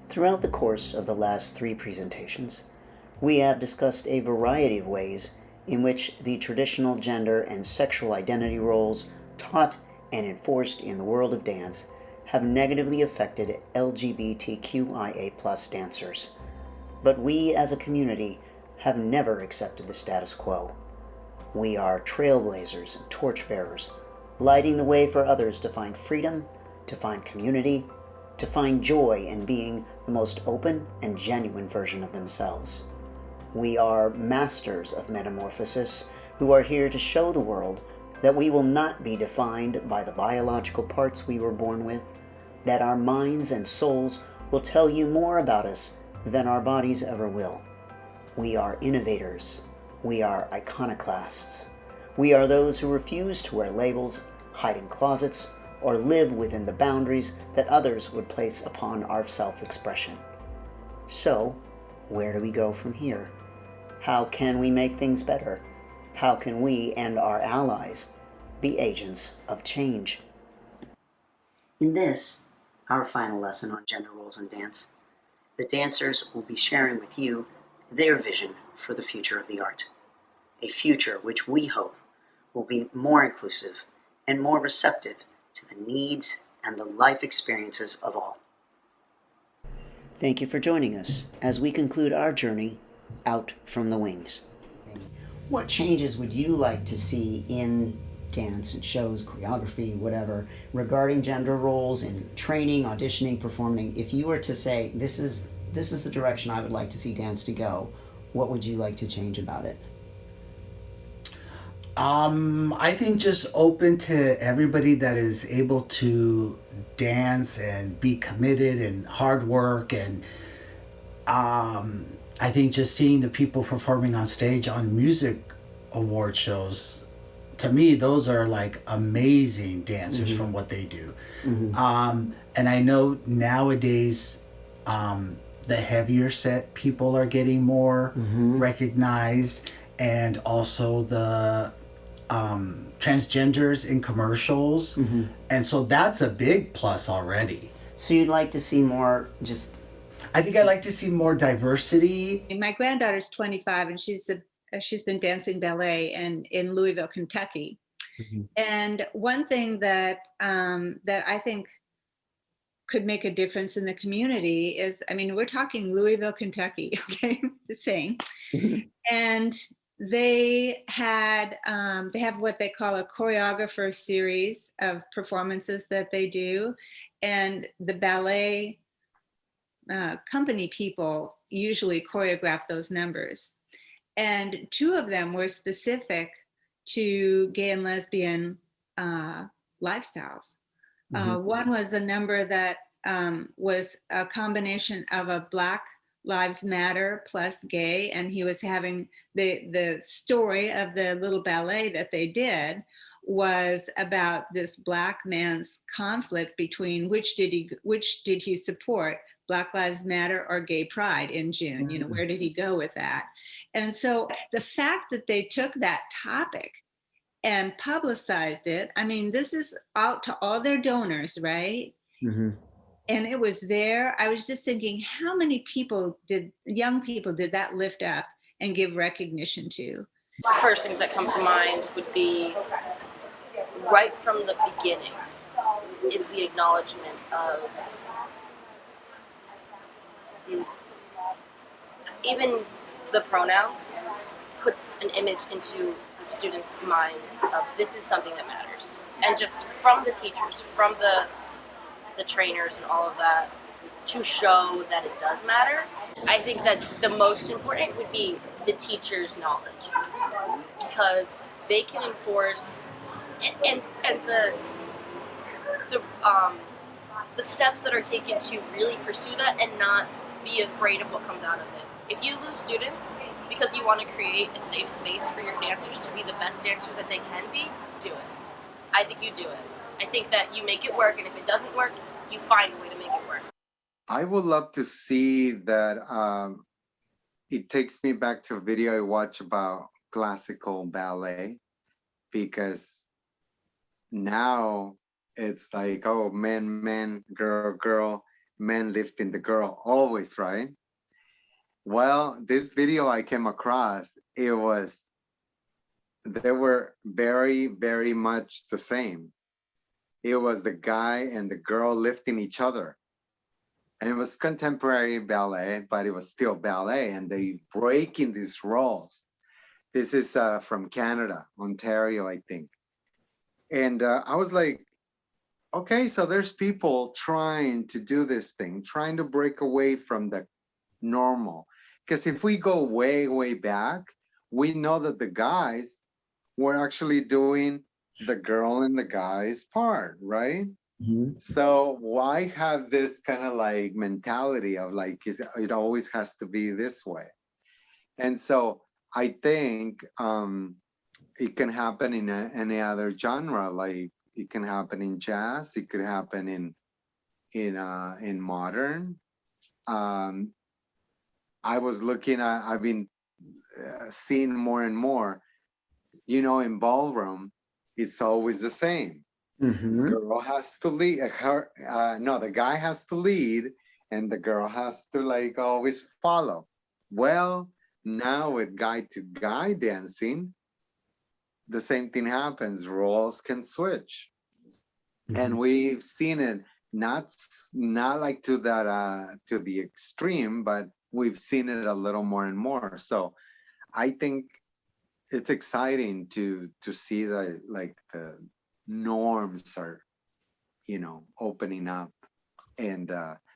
Throughout the course of the last three presentations, we have discussed a variety of ways in which the traditional gender and sexual identity roles taught and enforced in the world of dance have negatively affected LGBTQIA+ dancers. But we as a community have never accepted the status quo. We are trailblazers and torchbearers, lighting the way for others to find freedom, to find community, to find joy in being the most open and genuine version of themselves. We are masters of metamorphosis who are here to show the world that we will not be defined by the biological parts we were born with, that our minds and souls will tell you more about us than our bodies ever will. We are innovators. We are iconoclasts. We are those who refuse to wear labels, hide in closets, or live within the boundaries that others would place upon our self-expression. So, where do we go from here? How can we make things better? How can we and our allies be agents of change? In this, our final lesson on gender roles in dance, the dancers will be sharing with you their vision for the future of the art. A future which we hope will be more inclusive and more receptive to the needs and the life experiences of all. Thank you for joining us as we conclude our journey out from the wings. What changes would you like to see in dance and shows, choreography, whatever, regarding gender roles in training, auditioning, performing? If you were to say, this is the direction I would like to see dance to go, what would you like to change about it? I think just open to everybody that is able to dance and be committed and hard work, and I think just seeing the people performing on stage on music award shows, to me those are like amazing dancers from what they do. And I know nowadays the heavier set people are getting more recognized, and also the transgenders in commercials, and so that's a big plus already. So you'd like to see more just... I think I'd like to see more diversity. My granddaughter's 25 and she's been dancing ballet in Louisville, Kentucky. And one thing that that I think could make a difference in the community is, I mean, we're talking Louisville, Kentucky, okay, just saying. And they have what they call a choreographer series of performances that they do, and the ballet company people usually choreograph those numbers. And two of them were specific to gay and lesbian lifestyles. One was a number that was a combination of a Black Lives Matter plus gay, and he was having the story of the little ballet that they did was about this Black man's conflict between which did he support, Black Lives Matter or Gay Pride in June. You know, where did he go with that? And so the fact that they took that topic and publicized it, I mean, this is out to all their donors, right? And it was there. I was just thinking, how many young people did that lift up and give recognition to? First things that come to mind would be, right from the beginning, is the acknowledgement of even the pronouns puts an image into the students' minds of this is something that matters. And just from the teachers, from the trainers and all of that, to show that it does matter. I think that the most important would be the teacher's knowledge, because they can enforce and the steps that are taken to really pursue that and not be afraid of what comes out of it. If you lose students because you want to create a safe space for your dancers to be the best dancers that they can be, do it. I think you do it. I think that you make it work, and if it doesn't work, you find a way to make it work. I would love to see that. It takes me back to a video I watched about classical ballet, because now it's like, oh, man, girl, man lifting the girl, always, right? Well, this video I came across, they were very, very much the same. It was the guy and the girl lifting each other. And it was contemporary ballet, but it was still ballet, and they breaking these roles. This is from Canada, Ontario, I think. And I was like, okay, so there's people trying to do this thing, trying to break away from the normal. Because if we go way, way back, we know that the guys were actually doing the girl and the guy's part, right? So why have this kind of like mentality of like, it always has to be this way? And so I think it can happen in any other genre. Like it can happen in jazz. It could happen in modern. I was looking at, I've been seeing more and more, you know, in ballroom, it's always the same. Girl has to lead, the guy has to lead and the girl has to like always follow. Well, now with guy to guy dancing, the same thing happens. Roles can switch. And we've seen it not like to that to the extreme, but we've seen it a little more and more. So I think it's exciting to see that like the norms are, you know, opening up, and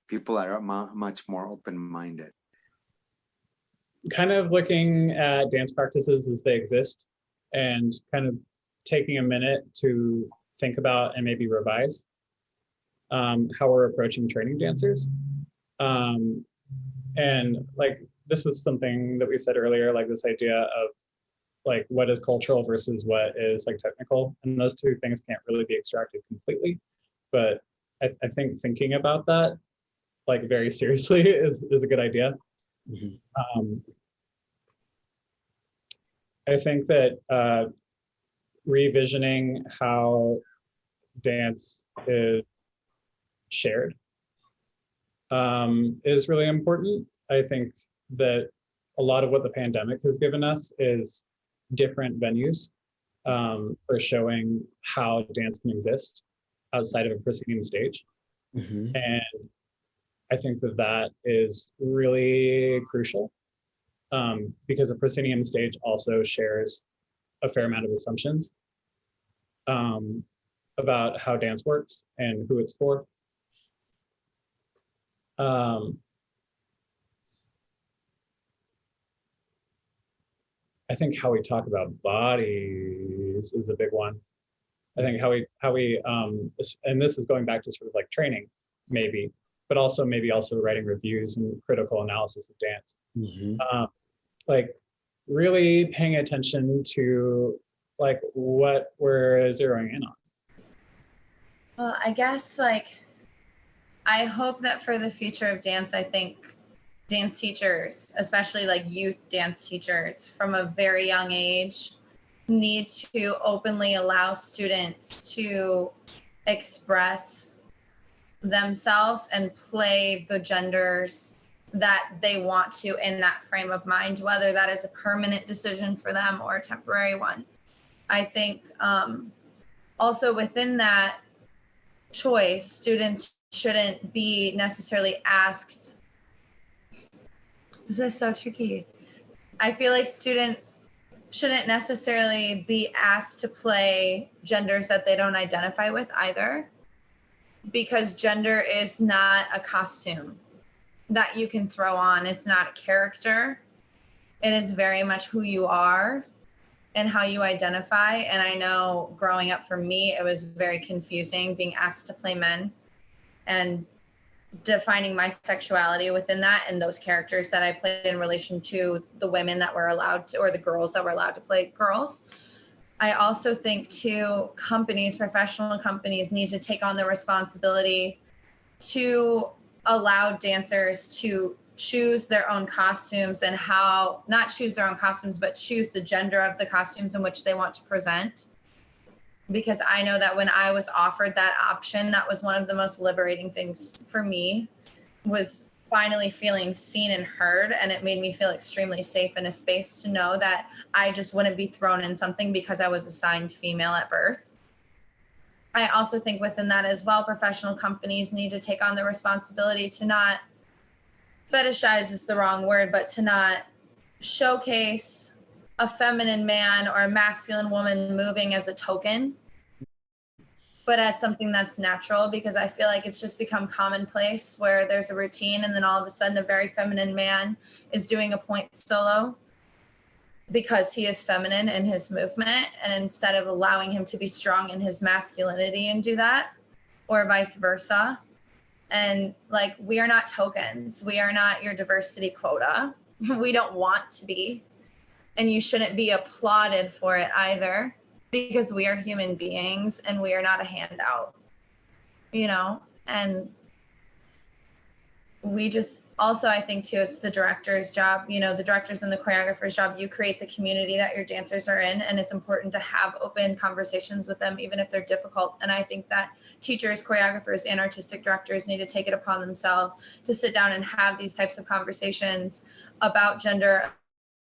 people are much more open-minded. Kind of looking at dance practices as they exist and kind of taking a minute to think about and maybe revise how we're approaching training dancers. And like, this was something that we said earlier, like this idea of like what is cultural versus what is like technical, and those two things can't really be extracted completely. But I think thinking about that like very seriously is a good idea. I think that revisioning how dance is shared is really important. I think that a lot of what the pandemic has given us is different venues for showing how dance can exist outside of a proscenium stage. And I think that that is really crucial because a proscenium stage also shares a fair amount of assumptions about how dance works and who it's for. I think how we talk about bodies is a big one. I think how we and this is going back to sort of like training maybe, but also maybe also writing reviews and critical analysis of dance. Like really paying attention to like what we're zeroing in on. Well, I guess like I hope that for the future of dance, I think dance teachers, especially like youth dance teachers from a very young age, need to openly allow students to express themselves and play the genders that they want to in that frame of mind, whether that is a permanent decision for them or a temporary one. I think also within that choice, students shouldn't be necessarily asked. This is so tricky. I feel like students shouldn't necessarily be asked to play genders that they don't identify with either, because gender is not a costume that you can throw on. It's not a character. It is very much who you are and how you identify. And I know growing up for me, it was very confusing being asked to play men and defining my sexuality within that and those characters that I played in relation to the women that were allowed to, or the girls that were allowed to play girls. I also think too, companies, professional companies need to take on the responsibility to allow dancers to choose their own costumes and how, not choose their own costumes, but choose the gender of the costumes in which they want to present. Because I know that when I was offered that option, that was one of the most liberating things for me, was finally feeling seen and heard, and it made me feel extremely safe in a space to know that I just wouldn't be thrown in something because I was assigned female at birth. I also think within that as well, professional companies need to take on the responsibility to not fetishize is the wrong word, but to not showcase a feminine man or a masculine woman moving as a token, but as something that's natural, because I feel like it's just become commonplace where there's a routine and then all of a sudden a very feminine man is doing a point solo because he is feminine in his movement, and instead of allowing him to be strong in his masculinity and do that, or vice versa. And like, we are not tokens. We are not your diversity quota. We don't want to be, and you shouldn't be applauded for it either, because we are human beings and we are not a handout, you know? And we just also, I think too, it's the director's job, you know, the director's and the choreographer's job. You create the community that your dancers are in, and it's important to have open conversations with them, even if they're difficult. And I think that teachers, choreographers, and artistic directors need to take it upon themselves to sit down and have these types of conversations about gender,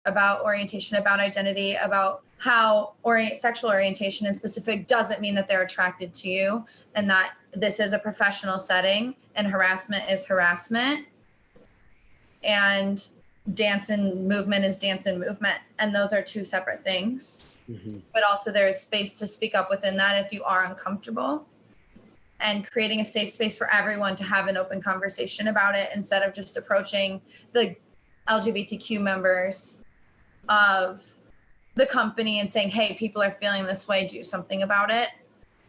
about orientation, about identity, about how sexual orientation in specific doesn't mean that they're attracted to you, and that this is a professional setting and harassment is harassment, and dance and movement is dance and movement, and those are two separate things. But also there is space to speak up within that if you are uncomfortable, and creating a safe space for everyone to have an open conversation about it, instead of just approaching the LGBTQ members of the company and saying, hey, people are feeling this way, do something about it.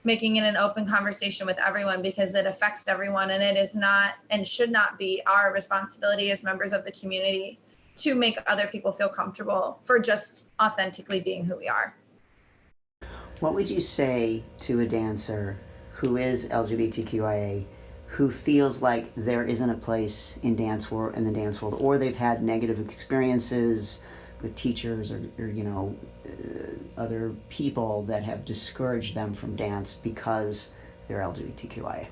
Making it an open conversation with everyone, because it affects everyone, and it is not and should not be our responsibility as members of the community to make other people feel comfortable for just authentically being who we are. What would you say to a dancer who is LGBTQIA, who feels like there isn't a place in the dance world, or they've had negative experiences with teachers or you know, other people that have discouraged them from dance because they're LGBTQIA?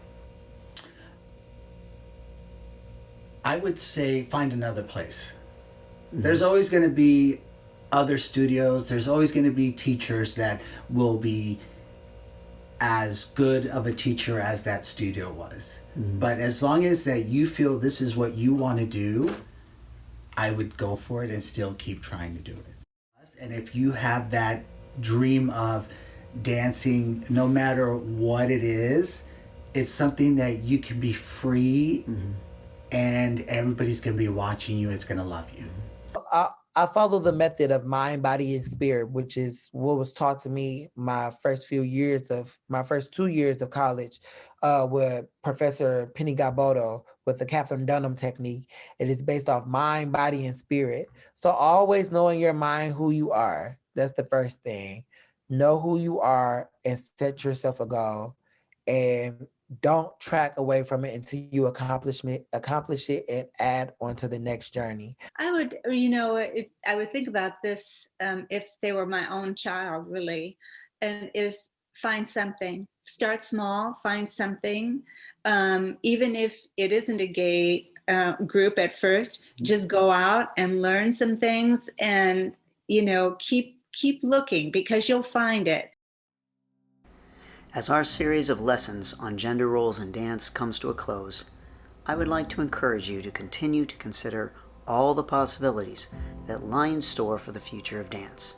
I would say find another place. There's always going to be other studios. There's always going to be teachers that will be as good of a teacher as that studio was. But as long as that you feel this is what you want to do, I would go for it and still keep trying to do it. And if you have that dream of dancing, no matter what it is, it's something that you can be free, and everybody's going to be watching you. It's going to love you. I follow the method of mind, body, and spirit, which is what was taught to me my first 2 years of college with Professor Penny Gaboto with the Catherine Dunham technique. It is based off mind, body, and spirit. So always knowing your mind, who you are. That's the first thing. Know who you are and set yourself a goal. And don't track away from it until you accomplish it and add on to the next journey. I would, you know, I would think about this if they were my own child, really, and is find something. Start small, find something. Even if it isn't a gay group at first, just go out and learn some things, and, you know, keep looking, because you'll find it. As our series of lessons on gender roles in dance comes to a close, I would like to encourage you to continue to consider all the possibilities that lie in store for the future of dance.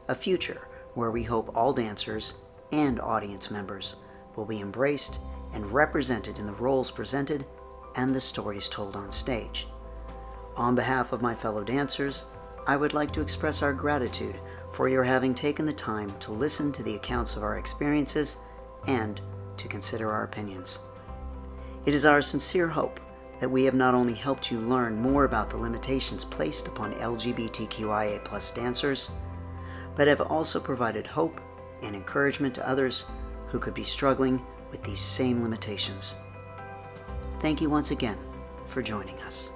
A future where we hope all dancers and audience members will be embraced and represented in the roles presented and the stories told on stage. On behalf of my fellow dancers, I would like to express our gratitude for your having taken the time to listen to the accounts of our experiences and to consider our opinions. It is our sincere hope that we have not only helped you learn more about the limitations placed upon LGBTQIA+ dancers, but have also provided hope and encouragement to others who could be struggling with these same limitations. Thank you once again for joining us.